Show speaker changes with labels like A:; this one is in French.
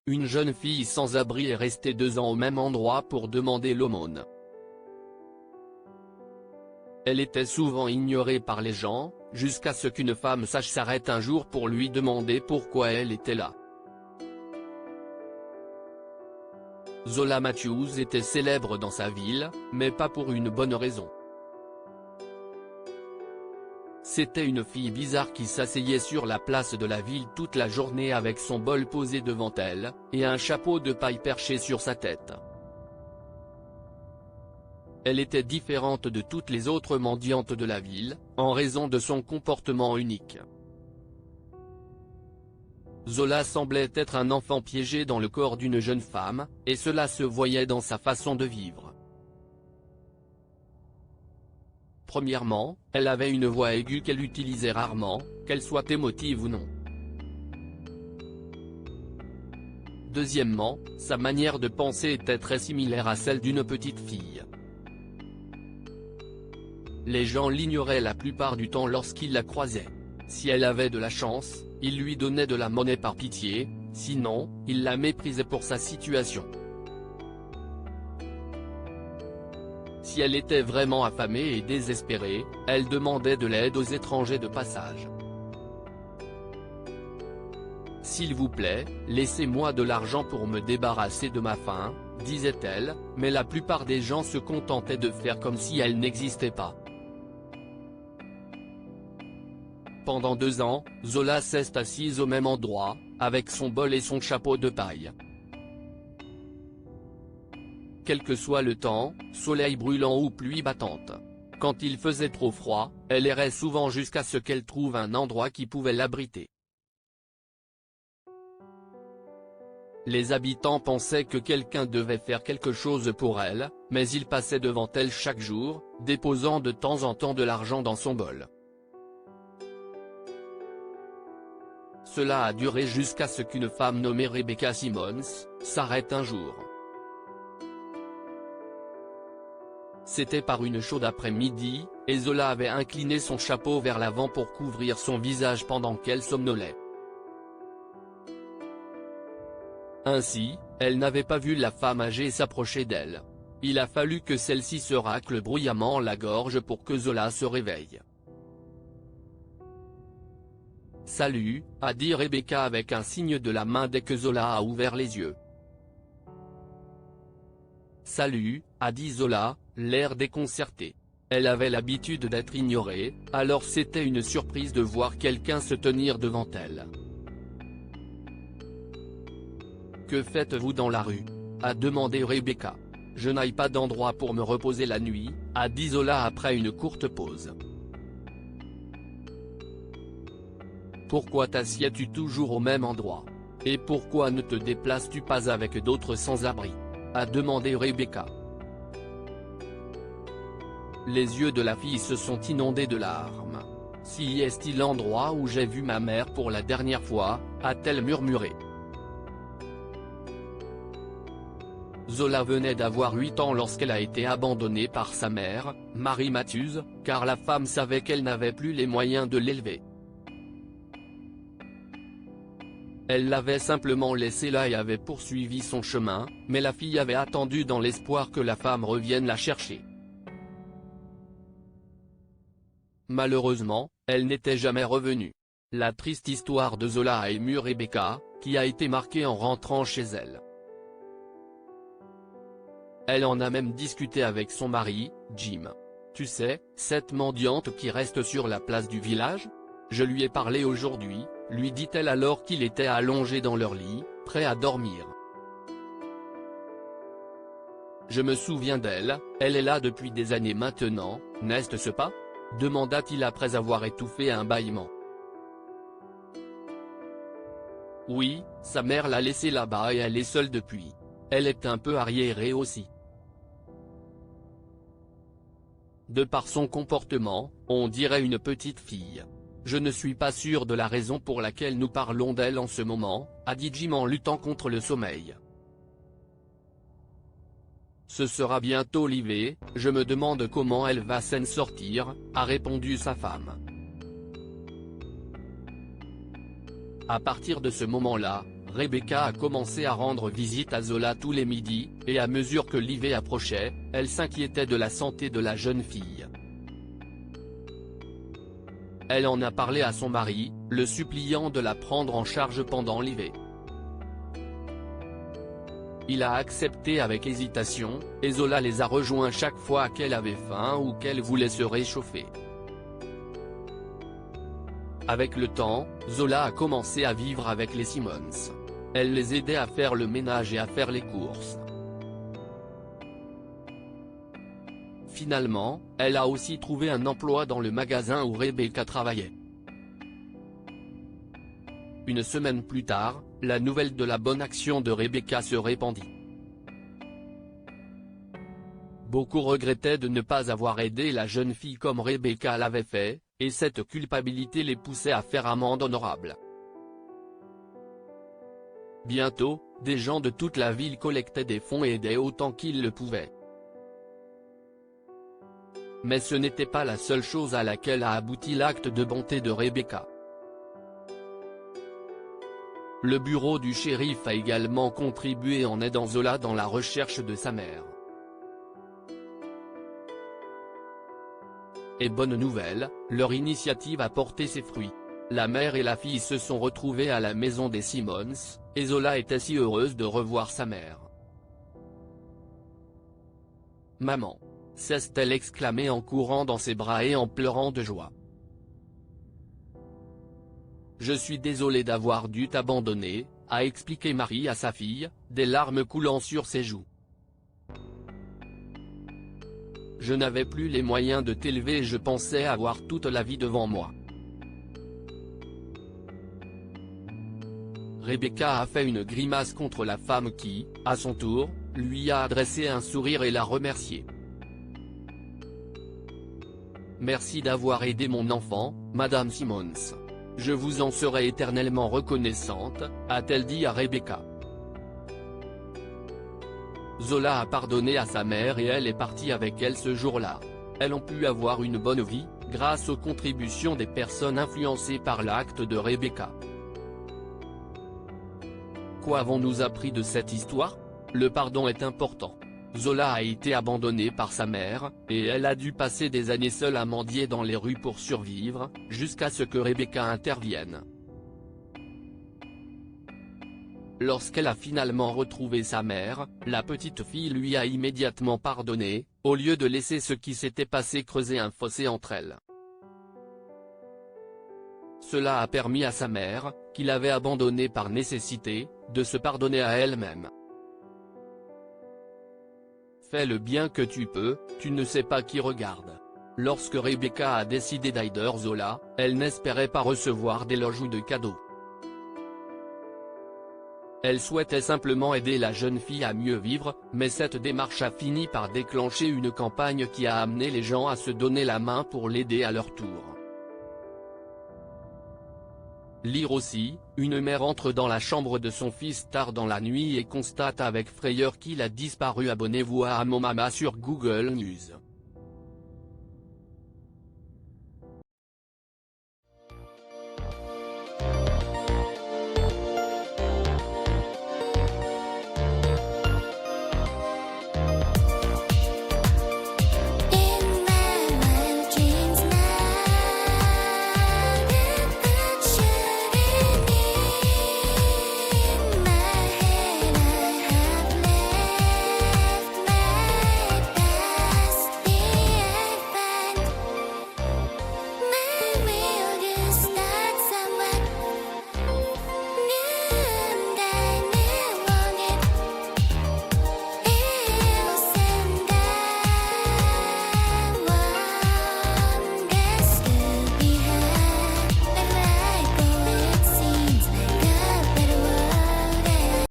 A: Une jeune fille sans abri est restée 2 ans au même endroit pour demander l'aumône. Elle était souvent ignorée par les gens, jusqu'à ce qu'une femme sage s'arrête un jour pour lui demander pourquoi elle était là. Zola Matthews était célèbre dans sa ville, mais pas pour une bonne raison. C'était une fille bizarre qui s'asseyait sur la place de la ville toute la journée avec son bol posé devant elle, et un chapeau de paille perché sur sa tête. Elle était différente de toutes les autres mendiantes de la ville, en raison de son comportement unique. Zola semblait être un enfant piégé dans le corps d'une jeune femme, et cela se voyait dans sa façon de vivre. Premièrement, elle avait une voix aiguë qu'elle utilisait rarement, qu'elle soit émotive ou non. Deuxièmement, sa manière de penser était très similaire à celle d'une petite fille. Les gens l'ignoraient la plupart du temps lorsqu'ils la croisaient. Si elle avait de la chance, ils lui donnaient de la monnaie par pitié, sinon, ils la méprisaient pour sa situation. Si elle était vraiment affamée et désespérée, elle demandait de l'aide aux étrangers de passage. « S'il vous plaît, laissez-moi de l'argent pour me débarrasser de ma faim », disait-elle, mais la plupart des gens se contentaient de faire comme si elle n'existait pas. Pendant 2 ans, Zola s'est assise au même endroit, avec son bol et son chapeau de paille. Quel que soit le temps, soleil brûlant ou pluie battante. Quand il faisait trop froid, elle errait souvent jusqu'à ce qu'elle trouve un endroit qui pouvait l'abriter. Les habitants pensaient que quelqu'un devait faire quelque chose pour elle, mais il passait devant elle chaque jour, déposant de temps en temps de l'argent dans son bol. Cela a duré jusqu'à ce qu'une femme nommée Rebecca Simmons s'arrête un jour. C'était par une chaude après-midi, et Zola avait incliné son chapeau vers l'avant pour couvrir son visage pendant qu'elle somnolait. Ainsi, elle n'avait pas vu la femme âgée s'approcher d'elle. Il a fallu que celle-ci se racle bruyamment la gorge pour que Zola se réveille. « Salut », a dit Rebecca avec un signe de la main dès que Zola a ouvert les yeux. « Salut », a dit Zola, l'air déconcerté. Elle avait l'habitude d'être ignorée, alors c'était une surprise de voir quelqu'un se tenir devant elle. « Que faites-vous dans la rue ?» a demandé Rebecca. « Je n'aille pas d'endroit pour me reposer la nuit », a dit Zola après une courte pause. « Pourquoi t'assieds-tu toujours au même endroit ? Et pourquoi ne te déplaces-tu pas avec d'autres sans-abri ?» a demandé Rebecca. Les yeux de la fille se sont inondés de larmes. « Si est-il l'endroit où j'ai vu ma mère pour la dernière fois ?» a-t-elle murmuré. Zola venait d'avoir 8 ans lorsqu'elle a été abandonnée par sa mère, Mary Matthews, car la femme savait qu'elle n'avait plus les moyens de l'élever. Elle l'avait simplement laissée là et avait poursuivi son chemin, mais la fille avait attendu dans l'espoir que la femme revienne la chercher. Malheureusement, elle n'était jamais revenue. La triste histoire de Zola a ému Rebecca, qui a été marquée en rentrant chez elle. Elle en a même discuté avec son mari, Jim. « Tu sais, cette mendiante qui reste sur la place du village ? Je lui ai parlé aujourd'hui », lui dit-elle alors qu'il était allongé dans leur lit, prêt à dormir. « Je me souviens d'elle, elle est là depuis des années maintenant, n'est-ce pas ? Demanda-t-il après avoir étouffé un bâillement. « Oui, sa mère l'a laissée là-bas et elle est seule depuis. Elle est un peu arriérée aussi. De par son comportement, on dirait une petite fille. Je ne suis pas sûr de la raison pour laquelle nous parlons d'elle en ce moment, a dit Jim en luttant contre le sommeil. Ce sera bientôt l'hiver, je me demande comment elle va s'en sortir, a répondu sa femme. À partir de ce moment-là, Rebecca a commencé à rendre visite à Zola tous les midis, et à mesure que l'hiver approchait, elle s'inquiétait de la santé de la jeune fille. Elle en a parlé à son mari, le suppliant de la prendre en charge pendant l'hiver. Il a accepté avec hésitation, et Zola les a rejoints chaque fois qu'elle avait faim ou qu'elle voulait se réchauffer. Avec le temps, Zola a commencé à vivre avec les Simmons. Elle les aidait à faire le ménage et à faire les courses. Finalement, elle a aussi trouvé un emploi dans le magasin où Rebecca travaillait. Une semaine plus tard, la nouvelle de la bonne action de Rebecca se répandit. Beaucoup regrettaient de ne pas avoir aidé la jeune fille comme Rebecca l'avait fait, et cette culpabilité les poussait à faire amende honorable. Bientôt, des gens de toute la ville collectaient des fonds et aidaient autant qu'ils le pouvaient. Mais ce n'était pas la seule chose à laquelle a abouti l'acte de bonté de Rebecca. Le bureau du shérif a également contribué en aidant Zola dans la recherche de sa mère. Et bonne nouvelle, leur initiative a porté ses fruits. La mère et la fille se sont retrouvées à la maison des Simmons, et Zola était si heureuse de revoir sa mère. « Maman !» s'est-elle exclamée en courant dans ses bras et en pleurant de joie. « Je suis désolée d'avoir dû t'abandonner », a expliqué Marie à sa fille, des larmes coulant sur ses joues. « Je n'avais plus les moyens de t'élever et je pensais avoir toute la vie devant moi. » Rebecca a fait une grimace contre la femme qui, à son tour, lui a adressé un sourire et l'a remerciée. « Merci d'avoir aidé mon enfant, Madame Simmons. Je vous en serai éternellement reconnaissante », a-t-elle dit à Rebecca. Zola a pardonné à sa mère et elle est partie avec elle ce jour-là. Elles ont pu avoir une bonne vie, grâce aux contributions des personnes influencées par l'acte de Rebecca. Quoi avons-nous appris de cette histoire? Le pardon est important. Zola a été abandonnée par sa mère, et elle a dû passer des années seule à mendier dans les rues pour survivre, jusqu'à ce que Rebecca intervienne. Lorsqu'elle a finalement retrouvé sa mère, la petite fille lui a immédiatement pardonné, au lieu de laisser ce qui s'était passé creuser un fossé entre elles. Cela a permis à sa mère, qui l'avait abandonnée par nécessité, de se pardonner à elle-même. Fais le bien que tu peux, tu ne sais pas qui regarde. Lorsque Rebecca a décidé d'aider Zola, elle n'espérait pas recevoir d'éloges ou de cadeaux. Elle souhaitait simplement aider la jeune fille à mieux vivre, mais cette démarche a fini par déclencher une campagne qui a amené les gens à se donner la main pour l'aider à leur tour. Lire aussi, une mère entre dans la chambre de son fils tard dans la nuit et constate avec frayeur qu'il a disparu. Abonnez-vous à Mon Mama sur Google News.